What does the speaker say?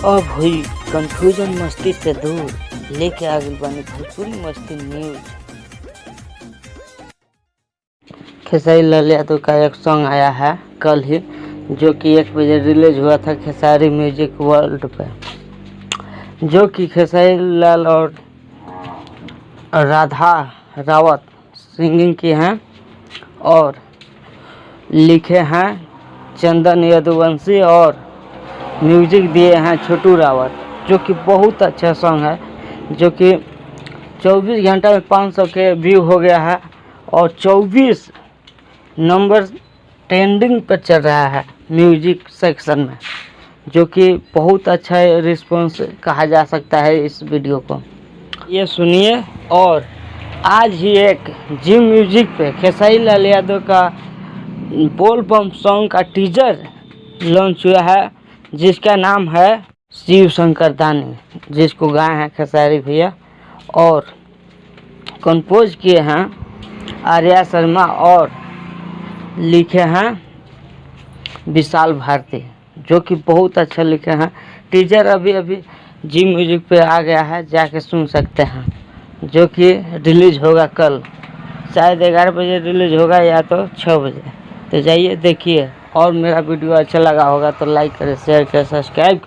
अब हुई कंफ्यूजन मस्ती से दूर लेके आ गई बानी भोजपुरी मस्ती न्यूज। खेसारी लाल यादव का एक सॉन्ग आया है कल ही, जो कि 1 बजे रिलीज हुआ था खेसारी म्यूजिक वर्ल्ड पे, जो कि खेसारी लाल और राधा रावत सिंगिंग की हैं और लिखे हैं चंदन यदुवंशी और म्यूजिक दिए हैं छोटू रावत, जो कि बहुत अच्छा सॉन्ग है, जो कि 24 घंटा में 500 के व्यू हो गया है और 24 नंबर ट्रेंडिंग पर चल रहा है म्यूजिक सेक्शन में, जो कि बहुत अच्छा रिस्पॉन्स कहा जा सकता है इस वीडियो को। ये सुनिए। और आज ही एक जी म्यूजिक पे खेसारी लाल यादव का बोल बम सॉन्ग का टीजर लॉन्च हुआ है, जिसका नाम है शिव शंकर दानी, जिसको गाए हैं खेसारी भैया और कंपोज किए हैं आर्या शर्मा और लिखे हैं विशाल भारती, जो कि बहुत अच्छा लिखे हैं। टीजर अभी जी म्यूजिक पे आ गया है, जाके सुन सकते हैं, जो कि रिलीज होगा कल, शायद 11 बजे रिलीज होगा या तो 6 बजे। तो जाइए देखिए, और मेरा वीडियो अच्छा लगा होगा तो लाइक करें, शेयर करें, सब्सक्राइब।